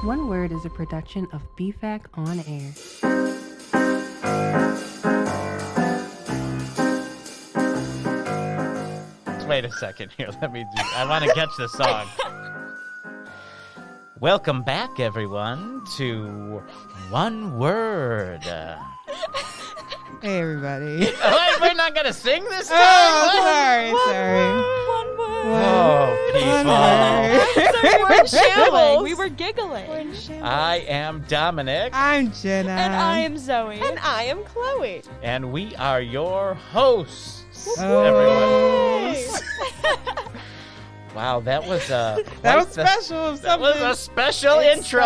One Word is a production of BFAC On Air. Wait a second here. I want to catch the song. Welcome back, everyone, to One Word. Hey, everybody. Wait, we're not going to sing this time? Oh, sorry. One word. Oh, people. So we were in shambles. shambles. We were giggling. We're in shambles. I am Dominic, I'm Jenna. And I am Zoe. And I am Chloe. and we are your hosts, Oh. everyone. Wow, that was a That was special. That was a special intro.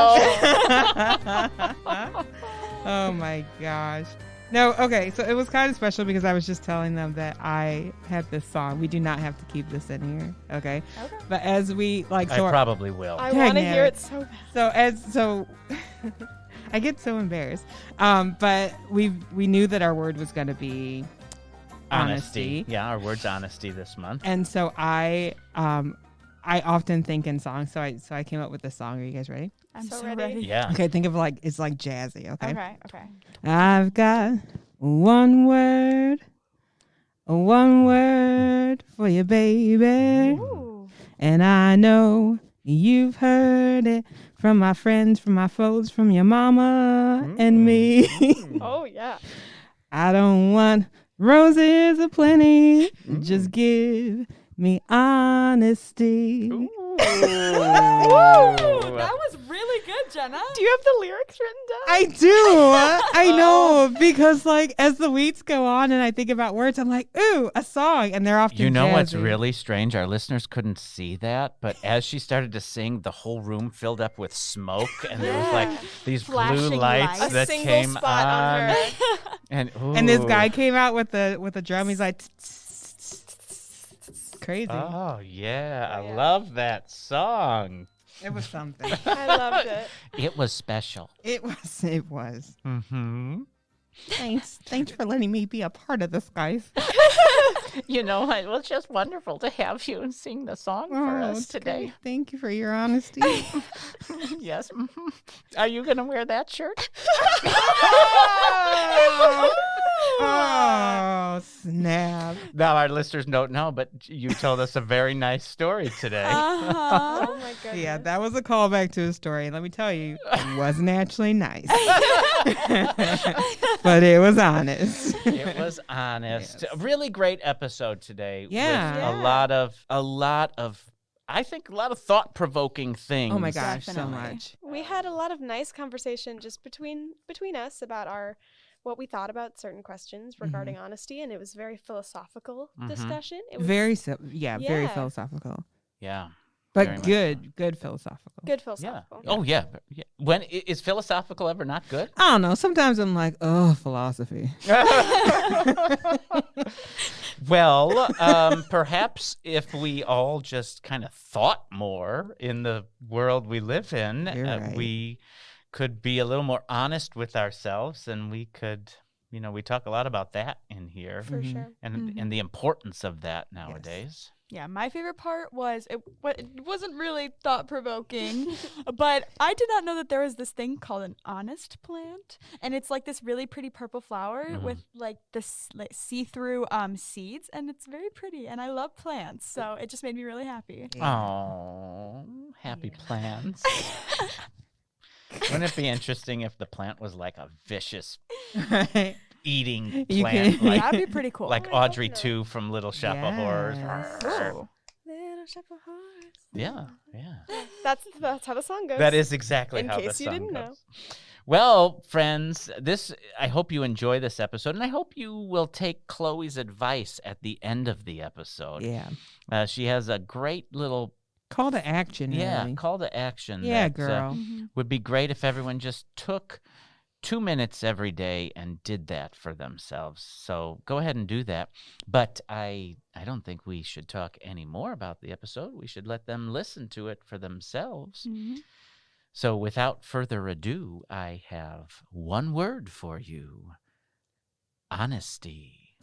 Oh my gosh. No, okay, so it was kind of special because I was just telling them that I had this song. We do not have to keep this in here, okay? Okay. But as we I probably will. I Dang want to it. hear it so bad. so I get so embarrassed. But we knew that our word was going to be honesty. Yeah, our word's honesty this month. And so I often think in songs. So I came up with this song. Are you guys ready? I'm So so ready. ready. Yeah. Okay, think of it's like jazzy, okay? Okay. I've got one word for you, baby. Ooh. And I know you've heard it from my friends, from my foes, from your mama and me. Oh, yeah. I don't want roses aplenty. Just give me honesty. Ooh. That was really good, Jenna. Do you have the lyrics written down? I do. I know because as the weeks go on and I think about words, I'm like, ooh, a song, and they're often You know what's jazzy. really strange? Our listeners couldn't see that, but as she started to sing, the whole room filled up with smoke, and there was like these Flashing blue lights lights. A that single came spot on her. And this ooh. guy came out with a drum. He's like, crazy. Oh yeah, I Yeah. love that song. It was something. I loved it. It was special. It was. It was. Mm-hmm. Thanks for letting me be a part of this, guys. You know, it was just wonderful to have you sing the song for us it's today. great. Thank you for your honesty. Yes. Are you gonna wear that shirt? Oh, snap. Now our listeners don't know, but you told us a very nice story today. Uh-huh. Oh, my goodness. Yeah, that was a callback to a story. And let me tell you, it wasn't actually nice. But it was honest. It was honest. Yes. A really great episode today. Yeah. With Yeah. a lot of I think a lot of thought-provoking things. Oh my gosh, Definitely. so much. We had a lot of nice conversation just between us about what we thought about certain questions regarding honesty, and it was very philosophical discussion. It was Very Yeah. philosophical. Yeah. But Very much good philosophical. good Yeah. philosophical. Oh yeah. Yeah. When is philosophical ever not good? I don't know. Sometimes I'm like, oh, philosophy. Well, perhaps if we all just kind of thought more in the world we live in, You're right. we could be a little more honest with ourselves, and we could, we talk a lot about that in here, For sure. and the importance of that nowadays. Yeah, my favorite part was it wasn't really thought-provoking, but I did not know that there was this thing called an honest plant, and it's like this really pretty purple flower with like this see-through seeds, and it's very pretty, and I love plants, so it just made me really happy. Oh, happy plants. Wouldn't it be interesting if the plant was like a vicious eating You plant, can- like, That'd be pretty cool. like Oh, I hope Audrey not. 2 from Little Shop of Horrors? Yes. Ooh. Little shop of horrors. Yeah, yeah. That's how the song goes. That is exactly In how the case you song didn't know. goes. Well, friends, I hope you enjoy this episode, and I hope you will take Chloe's advice at the end of the episode. Yeah. She has a great little Call to action. Really. call to action. Yeah, that, girl. would be great if everyone just took 2 minutes every day and did that for themselves. So go ahead and do that. But I don't think we should talk any more about the episode. We should let them listen to it for themselves. So without further ado, I have one word for you: honesty.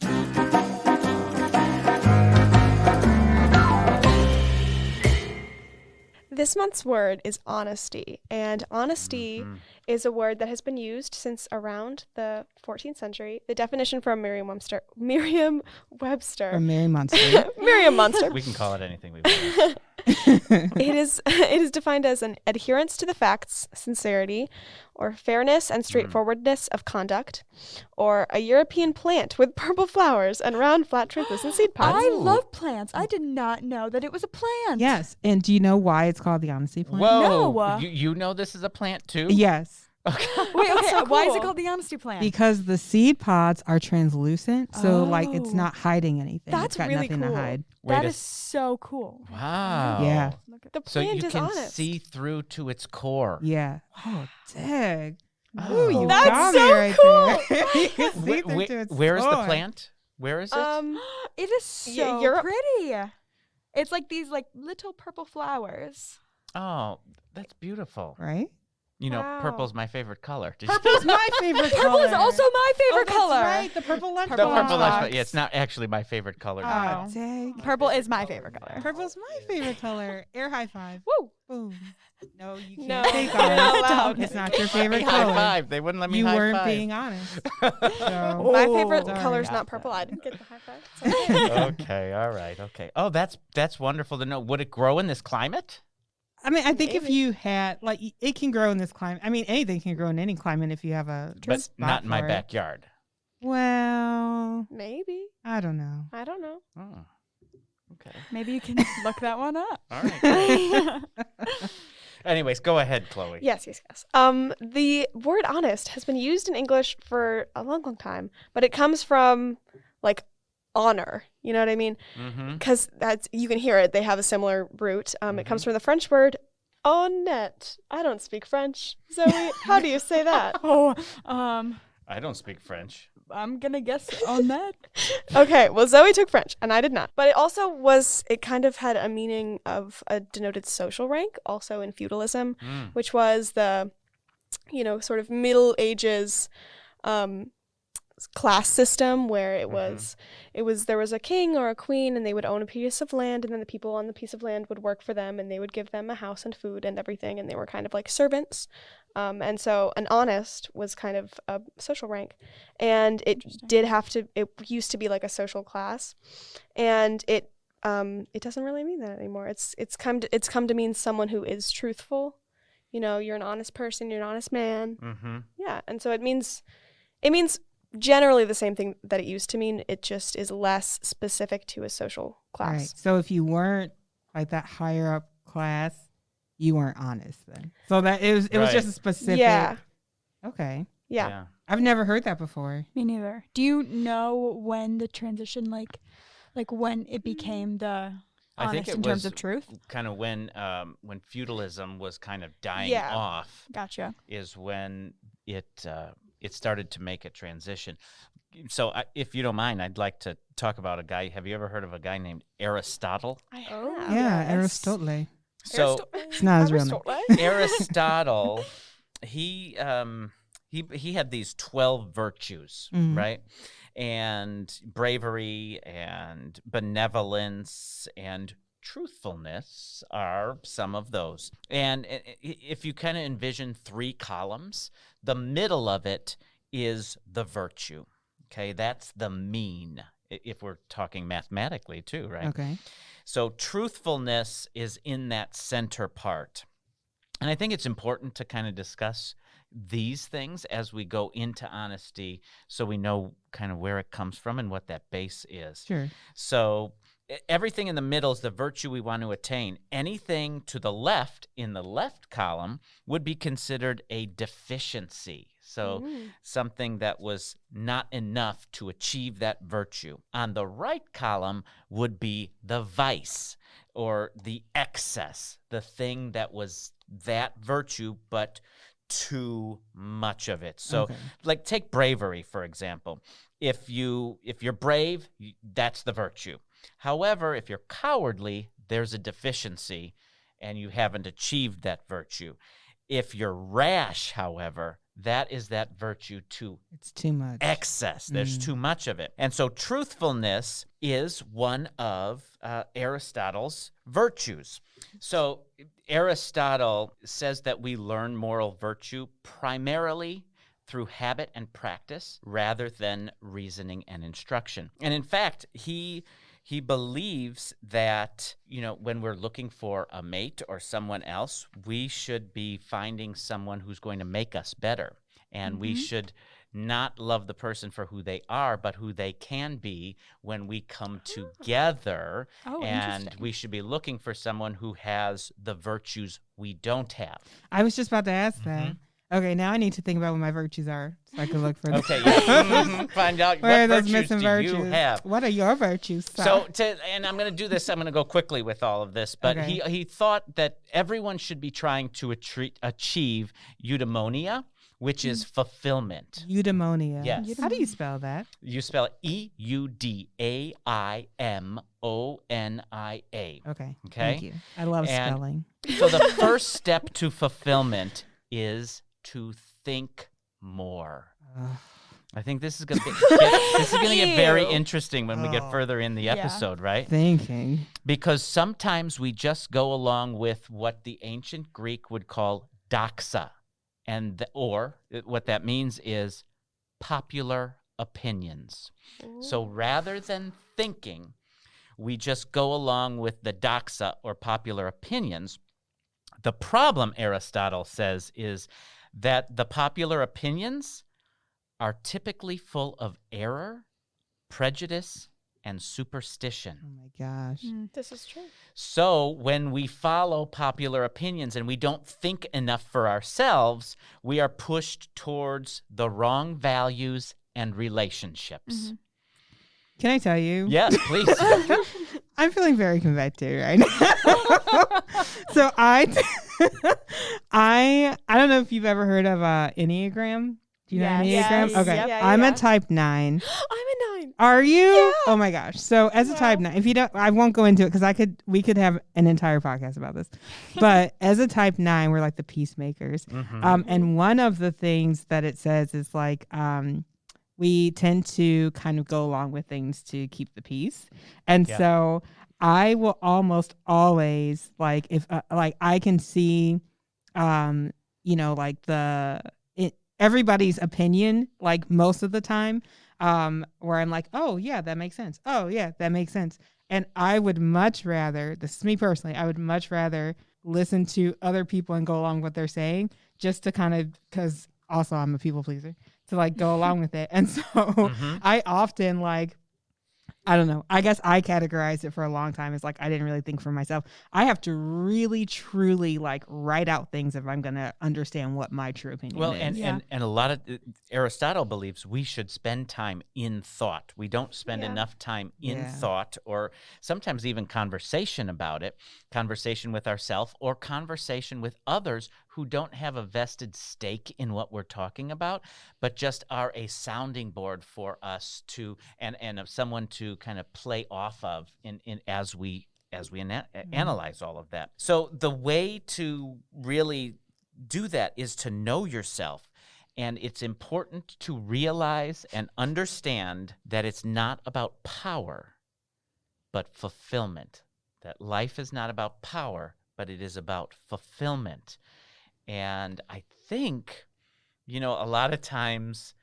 This month's word is honesty, and honesty is a word that has been used since around the 14th century. The definition from Merriam-Webster. From Mary Monster. Merriam-Webster. We can call it anything we want. It is defined as an adherence to the facts, sincerity, or fairness and straightforwardness of conduct, or a European plant with purple flowers and round, flat, translucent seed pods. I love plants. I did not know that it was a plant. Yes. And do you know why it's called the honesty plant? Whoa. No. You know this is a plant too? Yes. Wait, okay. so Why is it cool. called the honesty plant? Because the seed pods are translucent, so like it's Oh. not hiding anything. That's it's got really nothing cool. to hide. That is so cool. Wow. Yeah. The So plant you is can honest. see through to its core. Yeah. Oh, dang. Oh. Ooh, you That's got so me right cool. there. You can see Where, through to its where is the core. plant? Where is it? It is so Europe. pretty. It's like these like little purple flowers. Oh, that's beautiful. Right? You know, Wow. purple's my favorite color. Did you- Purple's my favorite color. Purple is also my favorite that's color. right. The purple lunchbox. The purple lunchbox. lunchbox. Yeah, it's not actually my favorite color. Oh, Oh. dang. Purple is my favorite color. Purple's my favorite color. Air high five. Woo! Boom. No, you can't No, take you're not ours. allowed. It's not your Let me favorite high color. five. They wouldn't let me You high weren't five. being honest. So, My favorite sorry. color is Got not that. purple. I didn't get the high five. It's okay. Okay, all right, okay. Oh, that's wonderful to know. Would it grow in this climate? I mean, I think if Maybe. you had, like, it can grow in this climate. I mean, anything can grow in any climate if you have a But spot not in my for it. backyard. Well, Maybe. I don't know. I don't know. Oh, okay. Maybe you can look that one up. All right. Great. Anyways, go ahead, Chloe. Yes. The word honest has been used in English for a long, long time, but it comes from like honor. You know what I mean? Mm-hmm. Because you can hear it. They have a similar root. It comes from the French word honnête. I don't speak French. Zoe, how do you say that? Oh, I don't speak French. I'm gonna guess on that. Okay, well, Zoe took French, and I did not. But it kind of had a meaning of a denoted social rank, also in feudalism, which was the, sort of Middle Ages class system where there was a king or a queen, and they would own a piece of land, and then the people on the piece of land would work for them, and they would give them a house and food and everything, and they were kind of like servants. And so an honest was kind of a social rank, and it used to be like a social class, and it doesn't really mean that anymore. It's come to mean someone who is truthful. You're an honest person, you're an honest man. Mm-hmm. Yeah, and so it means generally the same thing that it used to mean. It just is less specific to a social class. Right. So if you weren't like that higher up class, you weren't honest then. So that it was Right. just a specific. Yeah. Okay. Yeah. I've never heard that before. Me neither. Do you know when the transition, like when it became the I think honest it in terms was of truth? kind of when feudalism was kind of dying Yeah. off Gotcha. is when it started to make a transition. So if you don't mind, I'd like to talk about a guy. Have you ever heard of a guy named Aristotle? I Oh. have. Yeah, yes. Aristotle. So It's not his real name. Aristotle, he had these 12 virtues, Mhm. right? And bravery and benevolence and truthfulness are some of those. And if you kind of envision 3 columns, the middle of it is the virtue. Okay, that's the mean, if we're talking mathematically too, right? Okay. So truthfulness is in that center part. And I think it's important to kind of discuss these things as we go into honesty so we know kind of where it comes from and what that base is. Sure. So everything in the middle is the virtue we want to attain. Anything to the left in the left column would be considered a deficiency. So something that was not enough to achieve that virtue. On the right column would be the vice or the excess, the thing that was that virtue, but too much of it. So Okay. like take bravery, for example. If you're brave, that's the virtue. However, if you're cowardly, there's a deficiency and you haven't achieved that virtue. If you're rash, however, that is that virtue to It's too much. excess. There's too much of it. And so truthfulness is one of Aristotle's virtues. So Aristotle says that we learn moral virtue primarily through habit and practice rather than reasoning and instruction. And in fact, he believes that, when we're looking for a mate or someone else, we should be finding someone who's going to make us better. And we should not love the person for who they are, but who they can be when we come together. Oh, and interesting. we should be looking for someone who has the virtues we don't have. I was just about to ask that. Okay, now I need to think about what my virtues are so I can look for them. Okay, yeah. Find out Where are what those virtues missing do virtues? you have. What are your virtues? So, and I'm going to do this. I'm going to go quickly with all of this. But Okay. he thought that everyone should be trying to achieve eudaimonia, which is fulfillment. Eudaimonia. Yes. How do you spell that? You spell it EUDAIMONIA. Okay. Okay. Thank you. I love And- spelling. So the first step to fulfillment is to think more. Ugh. I think this is going to get very Ew. interesting when we get Oh. further in the Yeah. episode, right? Thinking. Because sometimes we just go along with what the ancient Greek would call doxa, or what that means is popular opinions. So rather than thinking, we just go along with the doxa or popular opinions. The problem, Aristotle says, is that the popular opinions are typically full of error, prejudice, and superstition. Oh my gosh. This is true. So when we follow popular opinions and we don't think enough for ourselves, we are pushed towards the wrong values and relationships. Can I tell you? Yes, please. I'm feeling very convicted right now. So I don't know if you've ever heard of Enneagram. Do you know Yes. Enneagram? Yes. Okay. Yeah, I'm yeah. a type 9. I'm a 9. Are you? Yeah. Oh my gosh. So as a type 9, if you don't, I won't go into it because we could have an entire podcast about this. But as a type 9, we're like the peacemakers. And one of the things that it says is like, we tend to kind of go along with things to keep the peace. And Yeah. so I will almost always like, if like I can see, like everybody's opinion, like most of the time, where I'm like, oh yeah, that makes sense. Oh yeah, that makes sense. And I would much rather, this is me personally, I would much rather listen to other people and go along with what they're saying, just to kind of, because also I'm a people pleaser, to like go along with it. And so I often like, I don't know. I guess I categorized it for a long time as like I didn't really think for myself. I have to really, truly like write out things if I'm going to understand what my true opinion Well, is. and a lot of Aristotle believes we should spend time in thought. We don't spend Yeah. enough time in Yeah. thought, or sometimes even conversation about it, conversation with ourselves or conversation with others who don't have a vested stake in what we're talking about, but just are a sounding board for us to and of someone to kind of play off of in as we analyze all of that. So the way to really do that is to know yourself. And it's important to realize and understand that it's not about power, but fulfillment. That life is not about power, but it is about fulfillment. And I think, a lot of times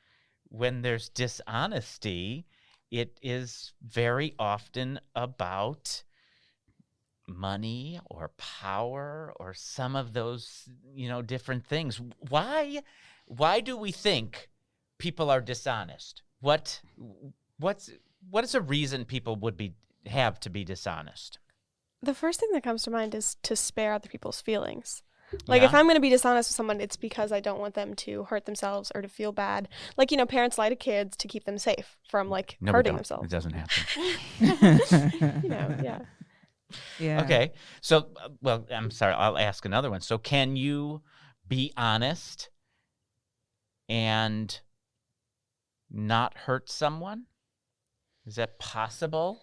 when there's dishonesty, it is very often about money or power or some of those, different things. Why do we think people are dishonest? What is a reason people would have to be dishonest? The first thing that comes to mind is to spare other people's feelings. Like, Yeah. if I'm going to be dishonest with someone, it's because I don't want them to hurt themselves or to feel bad. Like, parents lie to kids to keep them safe from, like, No, we hurting don't. themselves. It doesn't happen. Yeah. yeah. Okay. So, well, I'm sorry. I'll ask another one. So, can you be honest and not hurt someone? Is that possible?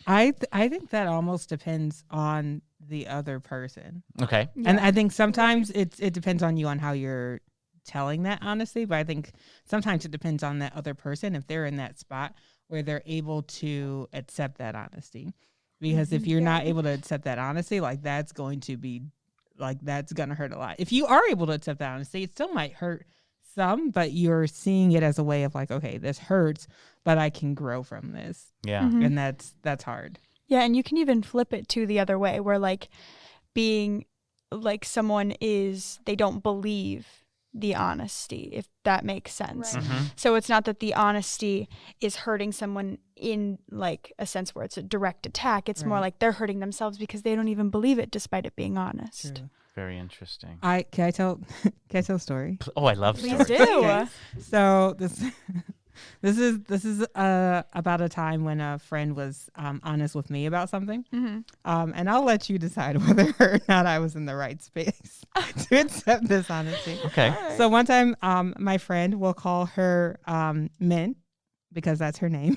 I think that almost depends on the other person. Okay. And I think sometimes it depends on you on how you're telling that honesty, but I think sometimes it depends on that other person if they're in that spot where they're able to accept that honesty. Because if you're not able to accept that honesty, like that's going to be, like that's going to hurt a lot. If you are able to accept that honesty, it still might hurt some, but you're seeing it as a way of like, okay, this hurts, but I can grow from this. Yeah. And that's hard. Yeah, and you can even flip it to the other way where like being like someone is, they don't believe the honesty, if that makes sense. Right. So it's not that the honesty is hurting someone in like a sense where it's a direct attack. It's more Right. like they're hurting themselves because they don't even believe it despite it being honest. True. Very interesting. Can I tell a story? Oh, I love Please stories. do. Okay. So this is about a time when a friend was honest with me about something, and I'll let you decide whether or not I was in the right space to accept this honesty. Okay. So one time, my friend, we'll call her Mint because that's her name.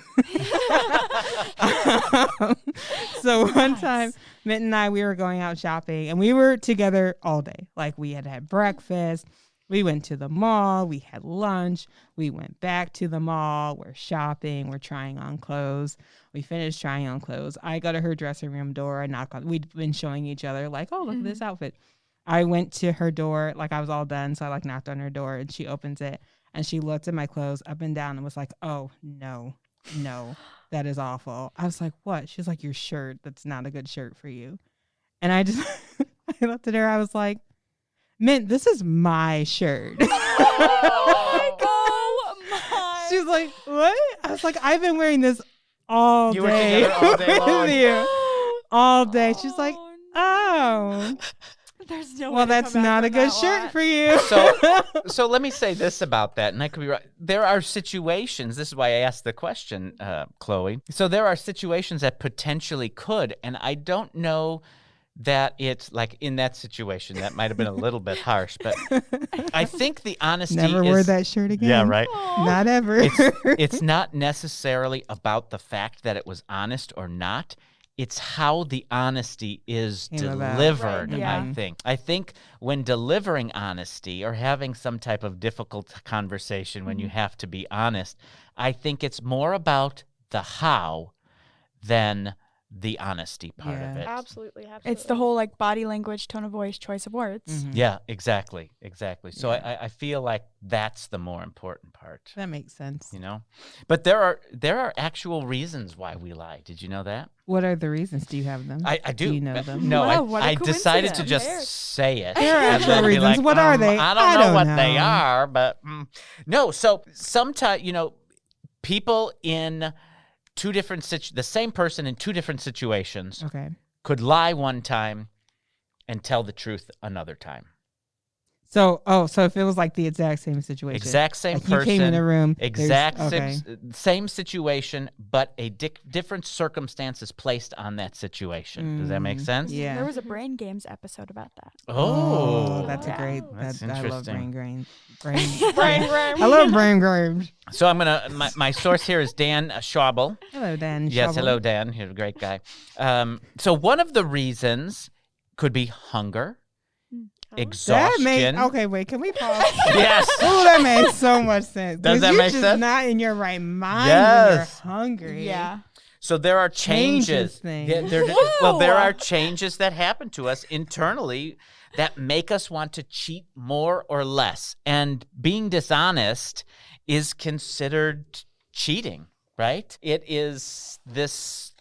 So one time, Mint and I, we were going out shopping, and we were together all day. Like we had breakfast. We went to the mall, we had lunch, we went back to the mall, we're shopping, we're trying on clothes. We finished trying on clothes. I go to her dressing room door, I knock on, we'd been showing each other like, oh, look at this outfit. I went to her door, like I was all done, so I like knocked on her door and she opens it and she looked at my clothes up and down and was like, oh, no, that is awful. I was like, what? She was like, your shirt, that's not a good shirt for you. And I just, I looked at her, I was like, Mint, this is my shirt. Oh my. She was like, what? I was like, I've been wearing this all You were day. together all day with long. you. All day. She's like, no. oh. There's no way Well, to that's come back not a from good that shirt one. for you. So let me say this about that, and I could be right. There are situations, this is why I asked the question, Chloe. So there are situations that potentially could, and I don't know that it's like in that situation, that might have been a little bit harsh, but I think the honesty Never wear that shirt again. Yeah, right. Not ever. It's not necessarily about the fact that it was honest or not. It's how the honesty is Came about. delivered, Right, yeah. I think. I think when delivering honesty or having some type of difficult conversation when you have to be honest, I think it's more about the how than the honesty part of Yeah. it. Absolutely. It's the whole like body language, tone of voice, choice of words. Yeah, exactly. So Yeah. I feel like that's the more important part, That makes sense. you know? But there are actual reasons why we lie. Did you know that? What are the reasons? Do you have them? I do. Do you know them? No, Wow, what a I decided to coincidence. just say it. There are and actual then be reasons. like, What are they? I I don't know don't what they know. are, but no. So sometimes, people in the same person in two different situations Okay. could lie one time and tell the truth another time. So if it was like the exact same situation. Exact same like person. you came in a room. Exact okay. same situation, but a different circumstances placed on that situation. Does that make sense? Yeah. There was a Brain Games episode about that. Oh, that's a great. That's I love interesting. brain. Brain. I love brain games. So I'm gonna. My source here is Dan Schwabel. Hello, Dan. Yes, Schauble. hello, Dan. He's a great guy. So one of the reasons could be hunger, That exhaustion. made okay. Wait, can we pause? Yes. Oh, that made so much sense. Does 'Cause that you're make just sense? Not in your right mind Yes. when you're hungry. Yeah. So there are Changes changes. things. Yeah, there are changes that happen to us internally that make us want to cheat more or less. And being dishonest is considered cheating, right? It is this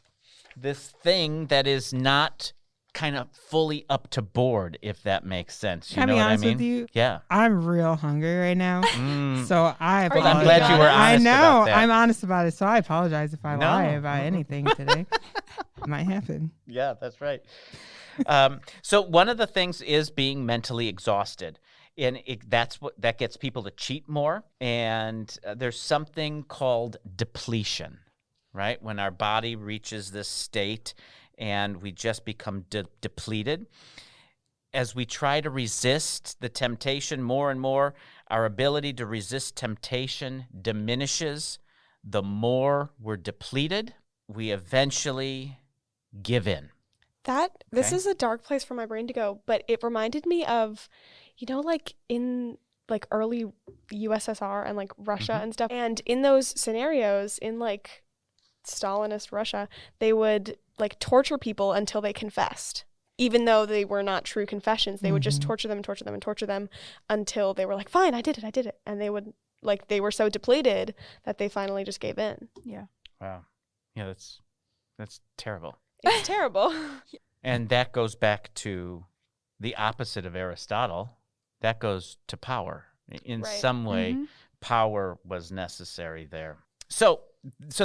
thing that is not kind of fully up to board, if that makes sense. You Can I know be what honest I mean? with you? Yeah. I'm real hungry right now. So I Well, apologize. I'm glad you were I honest know. about that. I'm honest about it. So I apologize if I No. lie about anything today. It might happen. Yeah, that's right. So one of the things is being mentally exhausted, and that gets people to cheat more. And there's something called depletion, right? When our body reaches this state and we just become depleted. As we try to resist the temptation more and more, our ability to resist temptation diminishes. The more we're depleted, we eventually give in. This Okay. is a dark place for my brain to go, but it reminded me of, like in like early USSR and like Russia and stuff. And in those scenarios, in like Stalinist Russia, they would like torture people until they confessed. Even though they were not true confessions, they would just torture them and torture them and torture them until they were like, fine, I did it. And they would, like, they were so depleted that they finally just gave in. Yeah. Wow. Yeah, that's terrible. It's terrible. And that goes back to the opposite of Aristotle. That goes to power. In Right. some way, power was necessary there. So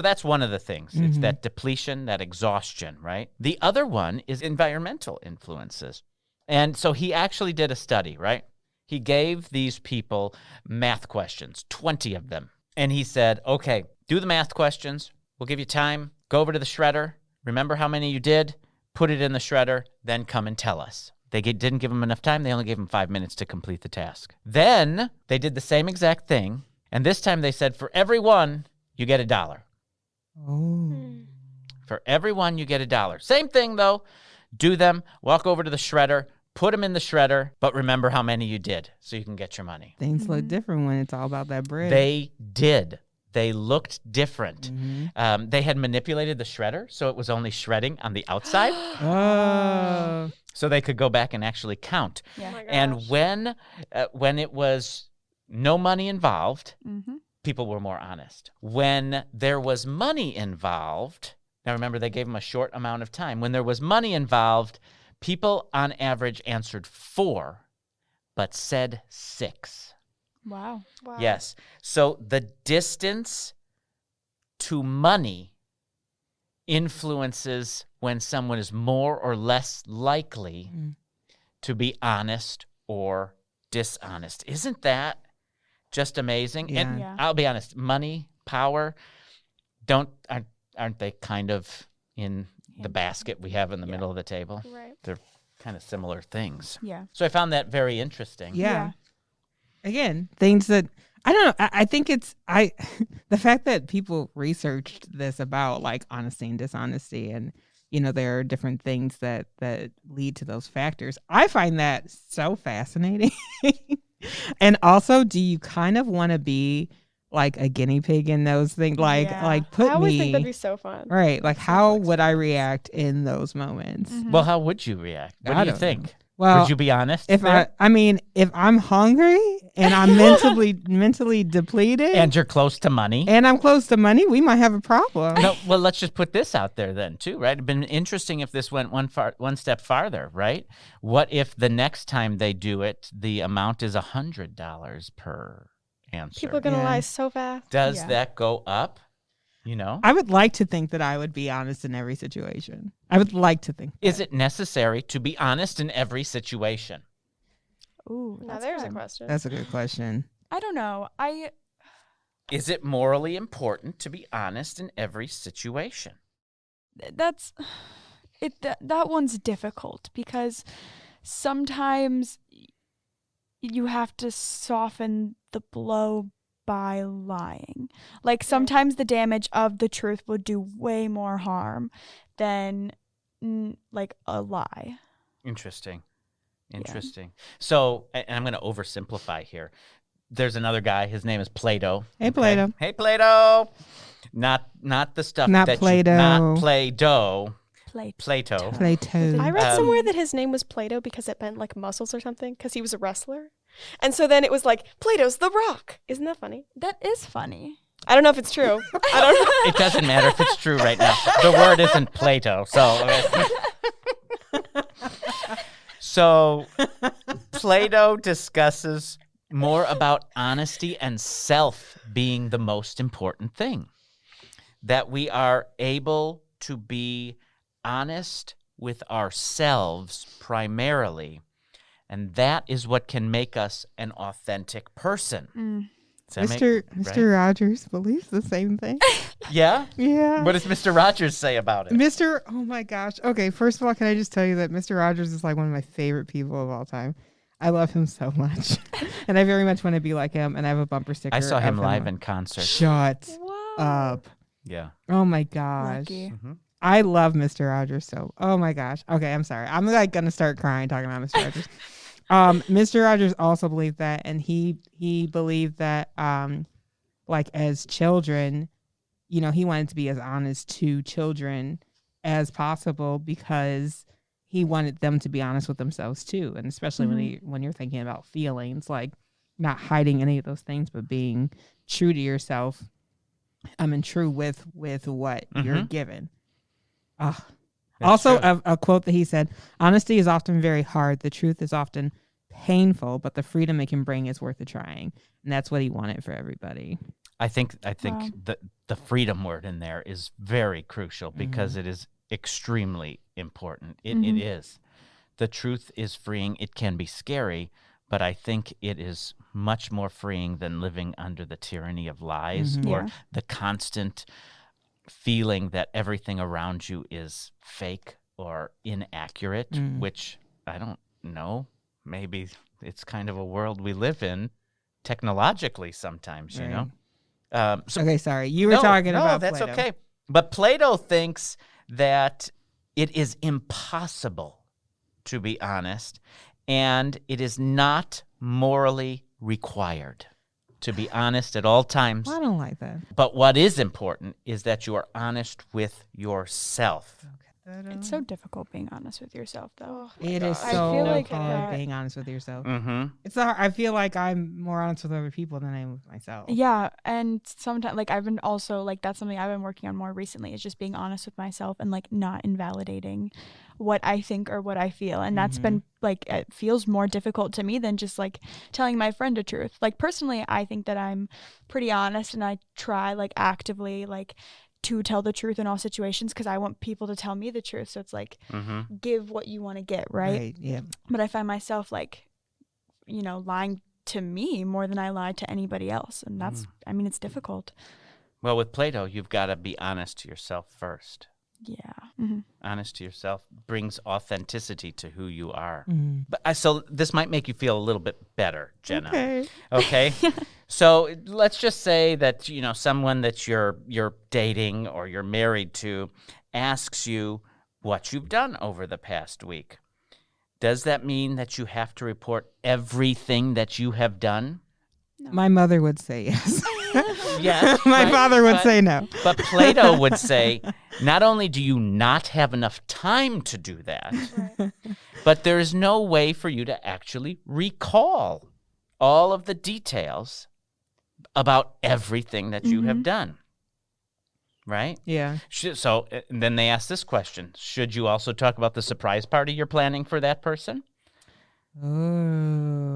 that's one of the things. It's that depletion, that exhaustion, right? The other one is environmental influences. And so he actually did a study, right? He gave these people math questions, 20 of them. And he said, okay, do the math questions. We'll give you time. Go over to the shredder. Remember how many you did. Put it in the shredder. Then come and tell us. They didn't give him enough time. They only gave him 5 minutes to complete the task. Then they did the same exact thing. And this time they said, for every one, you get $1. Oh. For every one, you get $1. Same thing, though. Do them. Walk over to the shredder. Put them in the shredder. But remember how many you did so you can get your money. Things look different when it's all about that bread. They did. They looked different. They had manipulated the shredder, so it was only shredding on the outside. Oh. So they could go back and actually count. Yeah. Oh my And gosh. when it was no money involved, Mm-hmm. people were more honest. When there was money involved, now remember they gave them a short amount of time. When there was money involved, people on average answered 4, but said 6. Wow. Wow. Yes. So the distance to money influences when someone is more or less likely to be honest or dishonest. Isn't that just amazing? Yeah. And Yeah. I'll be honest, money, power, aren't they kind of in the basket we have in the middle of the table? Right. They're kind of similar things. Yeah. So I found that very interesting. Yeah. Again, things that I don't know. I think it's the fact that people researched this about like honesty and dishonesty, and there are different things that lead to those factors. I find that so fascinating. And also, do you kind of want to be like a guinea pig in those things? Like put I always me think that'd be so fun. right. Like how would I react in those moments? Well, how would you react? What I do you don't think? know. Well, Would you be honest? if there? if I'm hungry and I'm mentally depleted And you're close to money. and I'm close to money, we might have a problem. No, well, let's just put this out there then, too, right? It'd been interesting if this went one step farther, right? What if the next time they do it, the amount is $100 per answer? People are gonna Yeah. lie so fast. Does Yeah. that go up? I would like to think that I would be honest in every situation. I would like to think. Is it necessary to be honest in every situation? Ooh, Now that's there's good. a question. That's a good question. I don't know. Is it morally important to be honest in every situation? That's it. That one's difficult because sometimes you have to soften the blow by lying. Like sometimes the damage of the truth will do way more harm than like a lie. Interesting. So, and I'm going to oversimplify here. There's another guy. His name is Plato. Hey, Plato. Hey, Plato. Not the stuff Not that Play-Doh. not Play-Doh. Plato. Plato. I read Um, somewhere that his name was Plato because it meant like muscles or something because he was a wrestler. And so then it was like, Plato's the rock. Isn't that funny? That is funny. I don't know if it's true. I don't know. It doesn't matter if it's true right now. The word isn't Plato. So Plato discusses more about honesty and self being the most important thing. That we are able to be honest with ourselves primarily. And that is what can make us an authentic person. Does that Mr. Rogers believes the same thing. Yeah? Yeah. What does Mr. Rogers say about it? Oh my gosh. Okay, first of all, can I just tell you that Mr. Rogers is like one of my favorite people of all time. I love him so much. And I very much want to be like him, and I have a bumper sticker. I saw him of live in concert. Shut Wow. up. Yeah. Oh my gosh. Lucky. I love Mr. Rogers so. Oh my gosh. Okay, I'm sorry. I'm like gonna start crying talking about Mr. Rogers. Mr. Rogers also believed that, and he believed that like as children, he wanted to be as honest to children as possible because he wanted them to be honest with themselves too. And especially when you're thinking about feelings, like not hiding any of those things, but being true to yourself. And true with what you're given. Also, a quote that he said, "Honesty is often very hard. The truth is often painful, but the freedom it can bring is worth the trying." And that's what he wanted for everybody. I think the freedom word in there is very crucial because it is extremely important. It is. The truth is freeing. It can be scary, but I think it is much more freeing than living under the tyranny of lies or the constant feeling that everything around you is fake or inaccurate, which I don't know. Maybe it's kind of a world we live in technologically sometimes, you know? Okay, sorry. You were talking about Plato. Plato. That's okay. But Plato thinks that it is impossible to be honest, and it is not morally required to be honest at all times. I don't like that. But what is important is that you are honest with yourself. It's so difficult being honest with yourself, though. It is I so feel like hard being honest with yourself. Mm-hmm. It's hard. I feel like I'm more honest with other people than I am with myself. Yeah, and sometimes, like, I've been also, like, that's something I've been working on more recently, is just being honest with myself and, like, not invalidating what I think or what I feel. And that's been, like, it feels more difficult to me than just, like, telling my friend the truth. Like, personally, I think that I'm pretty honest, and I try, like, actively, like, to tell the truth in all situations because I want people to tell me the truth. So it's like, give what you want to get, right? Yeah. But I find myself, like, you know, lying to me more than I lie to anybody else. And that's, I mean, it's difficult. Well, with Plato, you've got to be honest to yourself first. Yeah. Honest to yourself brings authenticity to who you are. But so this might make you feel a little bit better, Jenna. Okay. So let's just say that, you know, someone that you're dating or you're married to asks you what you've done over the past week. Does that mean that you have to report everything that you have done? No. My mother would say yes. Yes. My father would say no. But Plato would say, not only do you not have enough time to do that, but there is no way for you to actually recall all of the details about everything that you have done. Right? Yeah. So then they ask this question. Should you also talk about the surprise party you're planning for that person? Oh.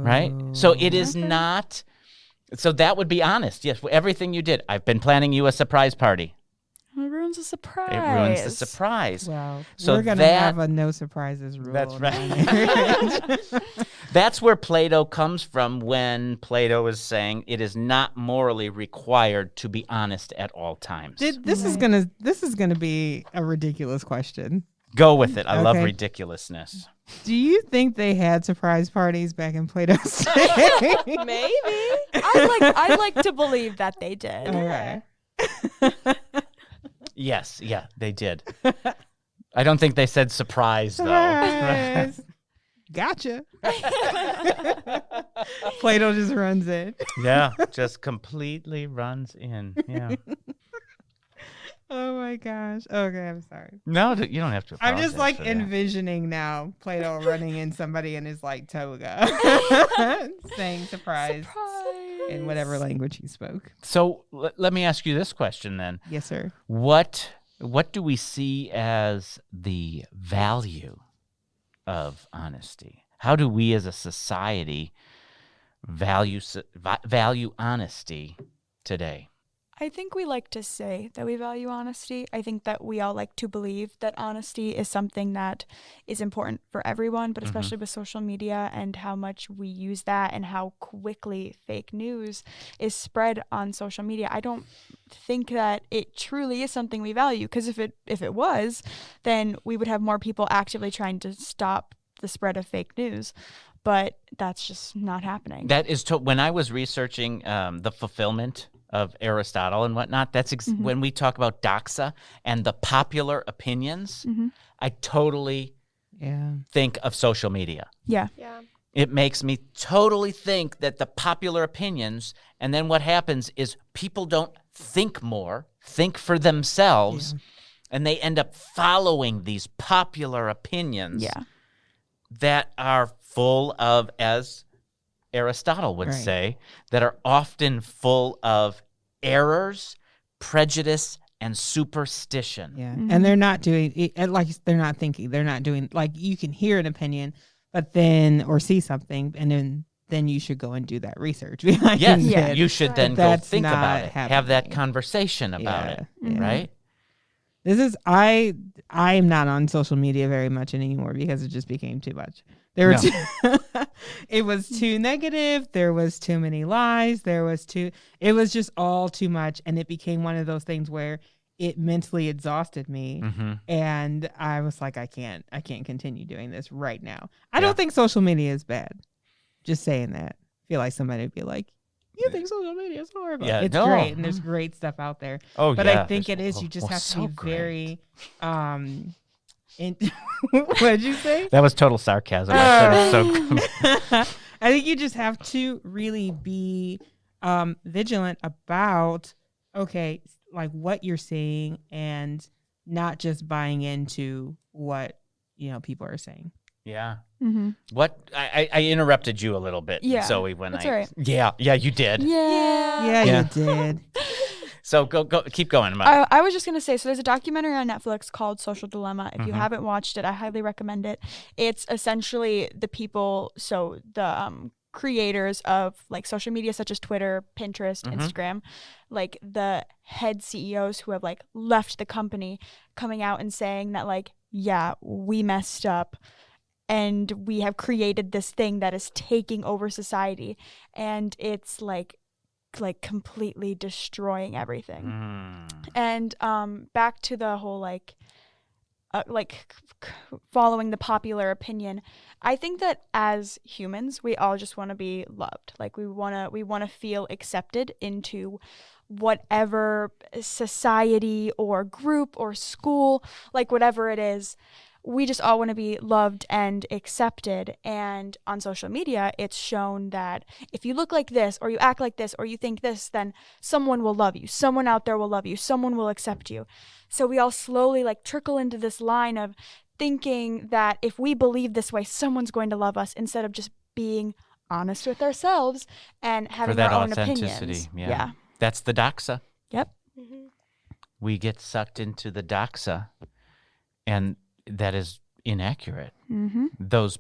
Right? So it is not... So that would be honest. Yes, everything you did. I've been planning you a surprise party. It ruins the surprise. It ruins the surprise. Well, So we're going to have a no surprises rule. That's in right. our marriage. That's where Plato comes from when Plato is saying it is not morally required to be honest at all times. This is gonna be a ridiculous question. Go with it. I love Okay. ridiculousness. Do you think they had surprise parties back in Plato's day? Maybe. I like to believe that they did. All right. Yes, yeah, they did. I don't think they said surprise, though. Surprise. Gotcha. Plato just runs in. Yeah, just completely runs in. Yeah. Oh my gosh. Okay, I'm sorry. No, you don't have to. I'm just apologize like for that. envisioning now Plato running in somebody in his like toga, saying surprise in whatever language he spoke. So let me ask you this question then. Yes, sir. What do we see as the value of honesty? How do we as a society value honesty today? I think we like to say that we value honesty. I think that we all like to believe that honesty is something that is important for everyone, but especially with social media and how much we use that and how quickly fake news is spread on social media. I don't think that it truly is something we value, because if it was, then we would have more people actively trying to stop the spread of fake news. But that's just not happening. That is when I was researching the fulfillment of Aristotle and whatnot, that's when we talk about doxa and the popular opinions, I totally think of social media. Yeah. Yeah. It makes me totally think that the popular opinions, and then what happens is people don't think more, think for themselves, And they end up following these popular opinions that are full of, as Aristotle would say, that are often full of errors, prejudice, and superstition. Yeah. And they're not doing it, like they're not thinking. They're not doing, like, you can hear an opinion, but then, or see something, and then you should go and do that research behind it. You should then go think about it. Happening. Have that conversation about it, right? This is I am not on social media very much anymore because it just became too much. There were it was too negative. There was too many lies. It was just all too much, and it became one of those things where it mentally exhausted me, and I was like, I can't continue doing this right now. I don't think social media is bad. Just saying that. I feel like somebody would be like, you think social media is horrible. Yeah, it's great, and there's great stuff out there. Oh, but I think it is. You just have to be very. What did you say? That was total sarcasm. I said it's so. I think you just have to really be vigilant about like what you're seeing, and not just buying into what people are saying. Yeah. What I interrupted you a little bit, Zoe. When that's right. Yeah, you did. Yeah, you did. So go, keep going. I was just gonna say, so there's a documentary on Netflix called Social Dilemma. If you haven't watched it, I highly recommend it. It's essentially the people, so the creators of like social media such as Twitter, Pinterest, Instagram, like the head CEOs who have like left the company, coming out and saying that like, yeah, we messed up. And we have created this thing that is taking over society, and it's like completely destroying everything. And back to the whole following the popular opinion. I think that as humans, we all just want to be loved. Like we want to feel accepted into whatever society or group or school, like whatever it is. We just all want to be loved and accepted. And on social media, it's shown that if you look like this, or you act like this, or you think this, then someone will love you. Someone out there will love you. Someone will accept you. So we all slowly like trickle into this line of thinking that if we believe this way, someone's going to love us, instead of just being honest with ourselves and having our own opinions. Yeah. That's the doxa. Yep. We get sucked into the doxa, and that is inaccurate. Those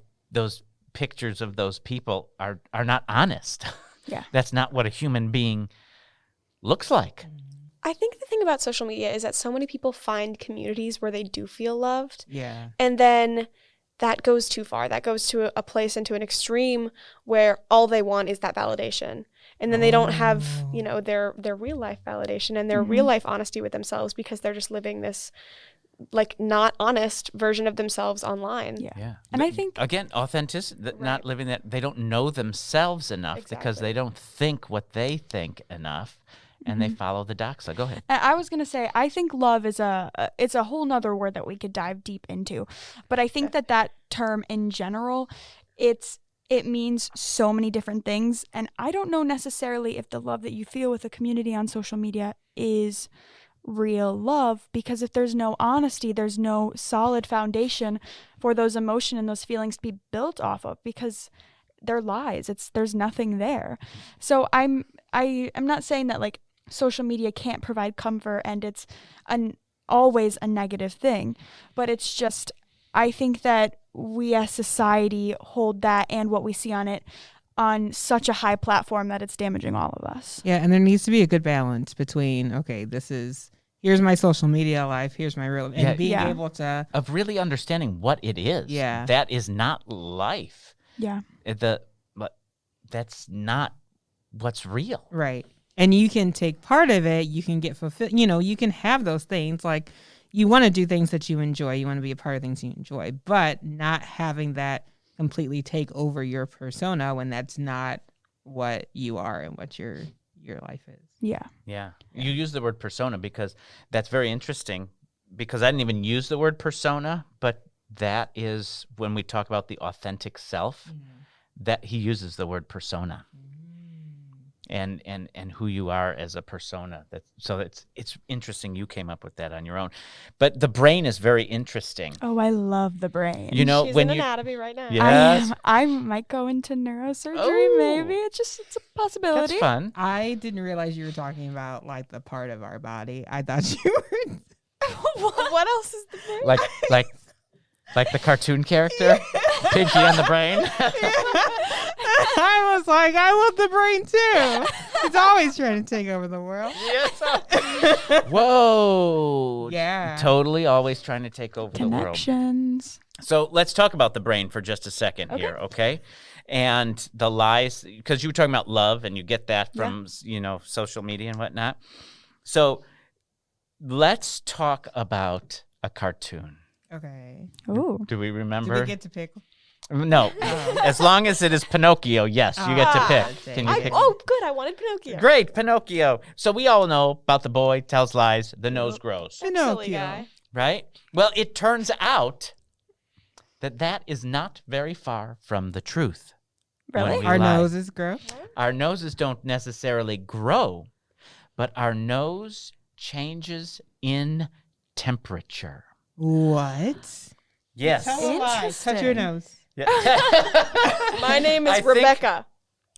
pictures of those people are not honest. Yeah. That's not what a human being looks like. I think the thing about social media is that so many people find communities where they do feel loved. Yeah. And then that goes too far. That goes to a place and to an extreme where all they want is that validation. And then they don't have, their real life validation and their real life honesty with themselves, because they're just living this like not honest version of themselves online. Yeah. And I think again, authenticity, not living that. They don't know themselves enough because they don't think what they think enough, and they follow the doxa. Go ahead. I was going to say, I think love is it's a whole nother word that we could dive deep into, but I think that term in general, it means so many different things. And I don't know necessarily if the love that you feel with a community on social media is real love, because if there's no honesty, there's no solid foundation for those emotions and those feelings to be built off of, because they're lies. There's nothing there. So I'm not saying that like social media can't provide comfort and it's always a negative thing, but it's just, I think that we as society hold that and what we see on it on such a high platform that it's damaging all of us. Yeah, and there needs to be a good balance between, here's my social media life, here's my real, and being able to of really understanding what it is. Yeah, that is not life. Yeah, that's not what's real. Right, and you can take part of it. You can get fulfilled. You can have those things like you want to do things that you enjoy. You want to be a part of things you enjoy, but not having that completely take over your persona when that's not what you are and what your life is. Yeah. You use the word persona because that's very interesting, because I didn't even use the word persona, but that is when we talk about the authentic self, that he uses the word persona. and who you are as a persona. So it's interesting you came up with that on your own. But the brain is very interesting. Oh, I love the brain. You know, She's when in you anatomy right now. Yes. I might go into neurosurgery. Oh. Maybe it's a possibility. That's fun. I didn't realize you were talking about like the part of our body. I thought you were. What else is the brain? Like the cartoon character, Pinky and the Brain. I was like, I want the brain too. It's always trying to take over the world. Yes. Whoa. Yeah. Totally always trying to take over the world. Connections. So let's talk about the brain for just a second here, okay? And the lies, because you were talking about love, and you get that from, social media and whatnot. So let's talk about a cartoon. Okay. Ooh. Do we Do remember? we get to pick? No. As long as it is Pinocchio, yes, you get to pick. Can you pick? Good. I wanted Pinocchio. Great, Pinocchio. So we all know about the boy tells lies, the nose grows, Silly Pinocchio. guy. right? Well, it turns out that is not very far from the truth. when Really? we Our lie. noses grow. Our noses don't necessarily grow, but our nose changes in temperature. What? Yes. Tell a lie. Touch your nose. My name is I think- Rebecca.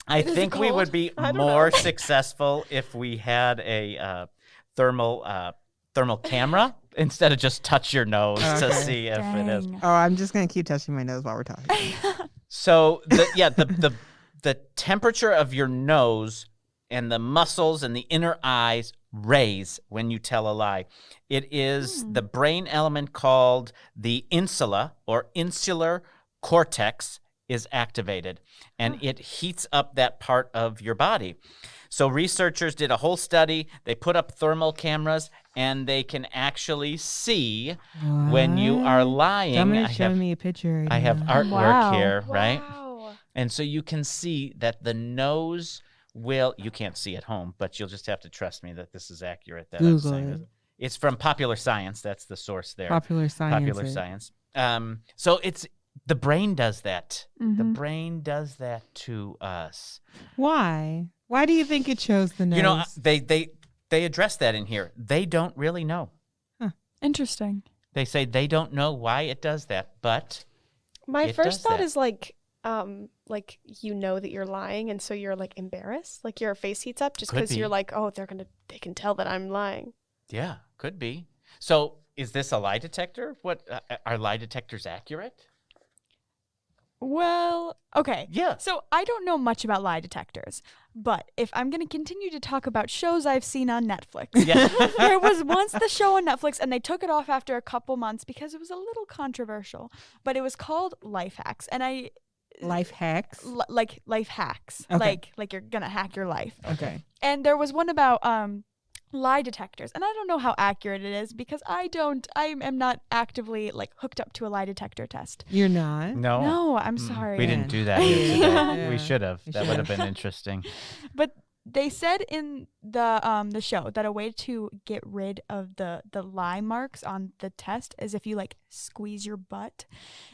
I Is it think we cold? would be I don't more know. successful if we had a thermal camera instead of just touch your nose to Okay. see if it is. Dang. Oh, I'm just gonna keep touching my nose while we're talking. So the temperature of your nose and the muscles and the inner eyes raise when you tell a lie. It is the brain element called the insula or insular cortex is activated, and it heats up that part of your body. So researchers did a whole study. They put up thermal cameras, and they can actually see when you are lying. Dominic showed me a picture. I have now. artwork Wow. here, right? Wow. And so you can see that the nose will, you can't see at home, but you'll just have to trust me that this is accurate. That I'm Google saying it. this. It's from Popular Science. That's the source there. Popular Science. Popular Science. So it's, the brain does that. The brain does that to us. Why? Why do you think it chose the nose? You know, they address that in here. They don't really know. Interesting. They say they don't know why it does that, but My It first does thought that. is like you know that you're lying, and so you're like embarrassed, like your face heats up just Could because be. you're like, oh, they can tell that I'm lying. yeah, could be. So is this a lie detector? What are lie detectors accurate? Well, okay. Yeah. So I don't know much about lie detectors, but if I'm going to continue to talk about shows I've seen on Netflix, Yeah. there was once the show on Netflix, and they took it off after a couple months because it was a little controversial. But it was called Life Hacks, and Life hacks. like life hacks, Okay. like you're gonna hack your life. Okay. And there was one about lie detectors, and I don't know how accurate it is because I am not actively like hooked up to a lie detector test. You're not. No. No, I'm sorry. We didn't do that Yeah. here today. Yeah. We should have. We That would should have been interesting. But they said in the show that a way to get rid of the lie marks on the test is if you like squeeze your butt.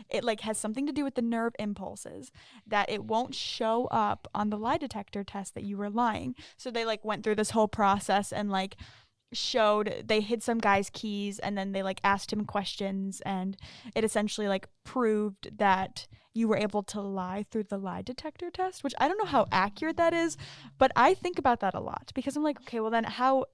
It like has something to do with the nerve impulses that it won't show up on the lie detector test that you were lying. So they like went through this whole process and like they hid some guy's keys, and then they like asked him questions, and it essentially like proved that you were able to lie through the lie detector test, which I don't know how accurate that is, but I think about that a lot because I'm like, okay, well then how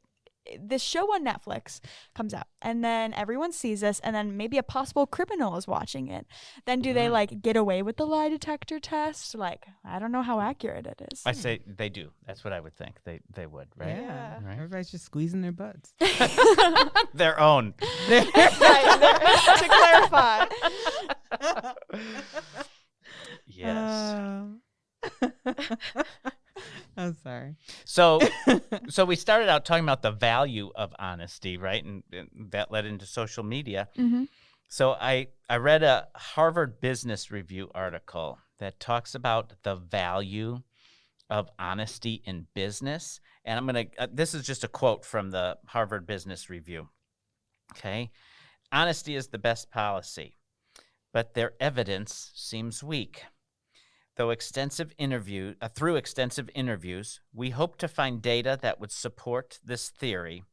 this show on Netflix comes out, and then everyone sees this, and then maybe a possible criminal is watching it. Then do they like get away with the lie detector test? Like, I don't know how accurate it is. I say they do. That's what I would think. They would, right? Yeah. Right. Everybody's just squeezing their butts. Their own. To clarify. Yes. I'm sorry. So we started out talking about the value of honesty, right? And that led into social media. Mm-hmm. So I read a Harvard Business Review article that talks about the value of honesty in business. And I'm going to, this is just a quote from the Harvard Business Review. Okay. Honesty is the best policy, but their evidence seems weak. Through extensive interviews, we hope to find data that would support this theory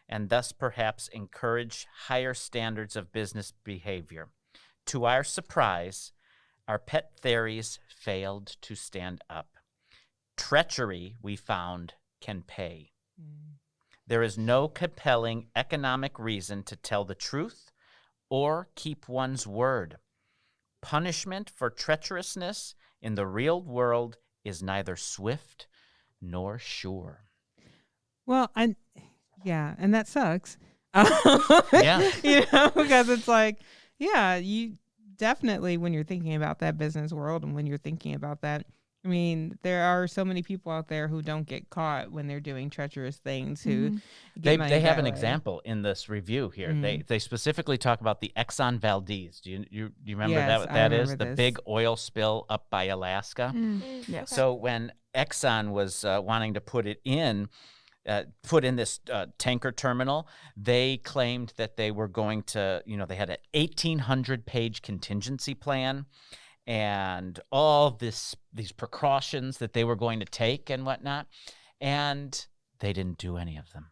and thus perhaps encourage higher standards of business behavior. To our surprise, our pet theories failed to stand up. Treachery, we found, can pay. There is no compelling economic reason to tell the truth or keep one's word. Punishment for treacherousness in the real world is neither swift nor sure. Well, and that sucks. Yeah. Because it's like, yeah, you definitely, when you're thinking about that business world and when you're thinking about that, I mean, there are so many people out there who don't get caught when they're doing treacherous things. Who get money They have that an way. example in this review here. They specifically talk about the Exxon Valdez. Do you remember Yes, what I that is? remember The this. big oil spill up by Alaska. Yes. So when Exxon was wanting to put in this tanker terminal, they claimed that they were going to, they had an 1,800-page contingency plan and all these precautions that they were going to take and whatnot, and they didn't do any of them.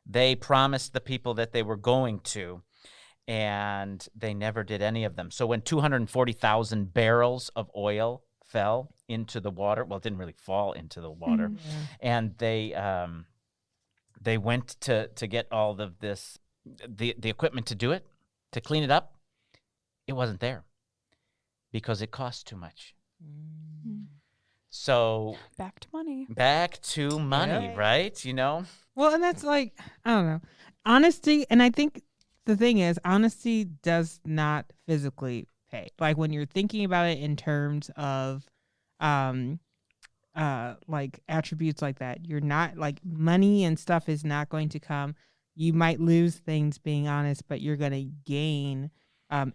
They promised the people that they were going to, and they never did any of them. So when 240,000 barrels of oil fell into the water, well, it didn't really fall into the water, and they went to get all of this, the equipment to do it, to clean it up, it wasn't there because it cost too much. So Back to money. Yeah. Right? Well, and that's like, I don't know, honesty. And I think the thing is, honesty does not physically pay. Like when you're thinking about it in terms of, like attributes like that, you're not like money and stuff is not going to come. You might lose things being honest, but you're going to gain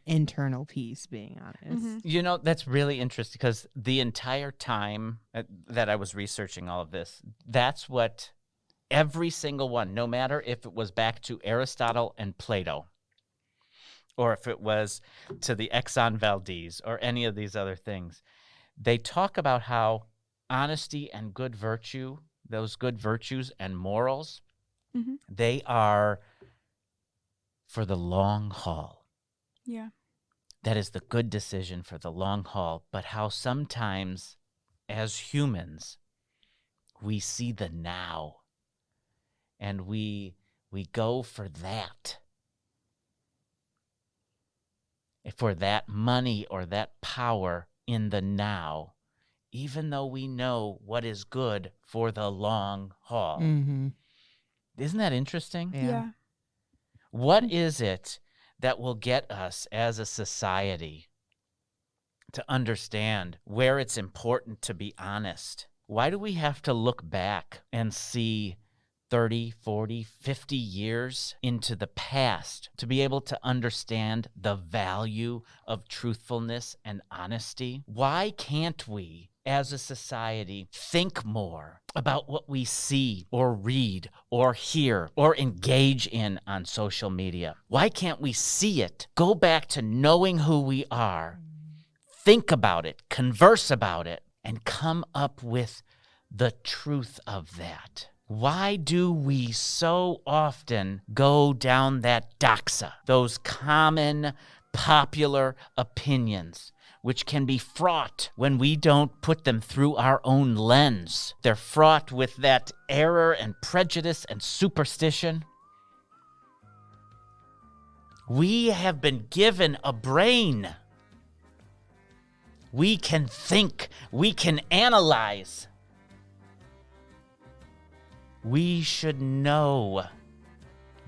internal peace being honest. That's really interesting because the entire time that I was researching all of this, that's what every single one, no matter if it was back to Aristotle and Plato, or if it was to the Exxon Valdez or any of these other things, they talk about how honesty and good virtue, those good virtues and morals, they are for the long haul. Yeah. That is the good decision for the long haul, but how sometimes as humans, we see the now and we go for that. For that money or that power in the now, even though we know what is good for the long haul. Isn't that interesting? Yeah. What is it that will get us as a society to understand where it's important to be honest? Why do we have to look back and see 30, 40, 50 years into the past to be able to understand the value of truthfulness and honesty? Why can't we, as a society, think more about what we see or read or hear or engage in on social media? Why can't we see it, go back to knowing who we are, think about it, converse about it, and come up with the truth of that? Why do we so often go down that doxa, those common popular opinions, which can be fraught when we don't put them through our own lens? They're fraught with that error and prejudice and superstition. We have been given a brain. We can think, we can analyze. We should know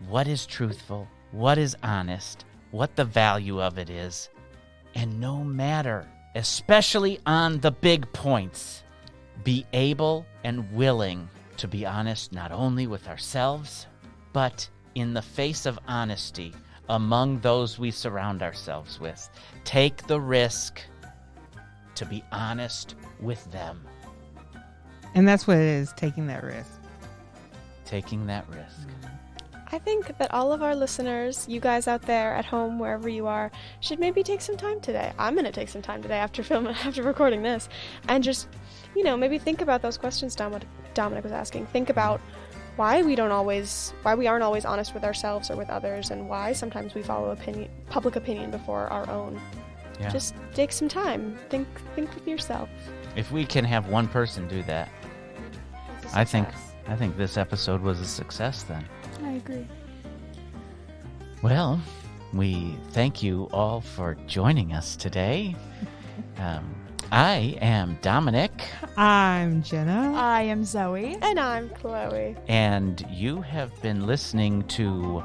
what is truthful, what is honest, what the value of it is. And no matter, especially on the big points, be able and willing to be honest not only with ourselves, but in the face of honesty among those we surround ourselves with. Take the risk to be honest with them. And that's what it is, taking that risk. Taking that risk. I think that all of our listeners, you guys out there at home, wherever you are, should maybe take some time today. I'm going to take some time today after recording this, and just, maybe think about those questions Dominic was asking. Think about why we aren't always honest with ourselves or with others, and why sometimes we follow public opinion before our own. Yeah. Just take some time. Think with yourself. If we can have one person do that, It's a I think success. this episode was a success then. I agree. Well, we thank you all for joining us today. I am Dominic, I'm Jenna. I am Zoe. And I'm Chloe. and you have been listening to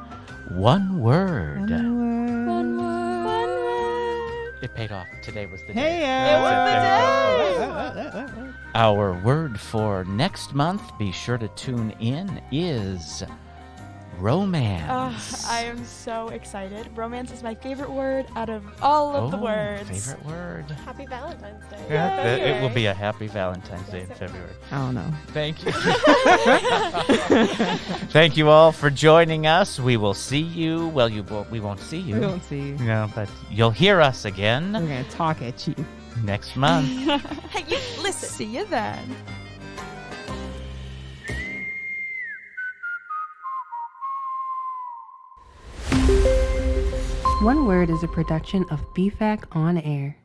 One Word. One word. It paid off. Today was the Hey, day. it There we go. Our word for next month, be sure to tune in, is romance. I am so excited. Romance is my favorite word out of all of the words. Favorite word. Happy Valentine's Day. Yeah, it will February. be a happy Valentine's Day in Yes, it will. February. I don't know. Thank you. Thank you all for joining us. We will see you. Well, we won't see you. We won't see you. No, but you'll hear us We're again going to talk at you. next month. Hey, you listen. See you then. One Word is a production of BFAC On Air.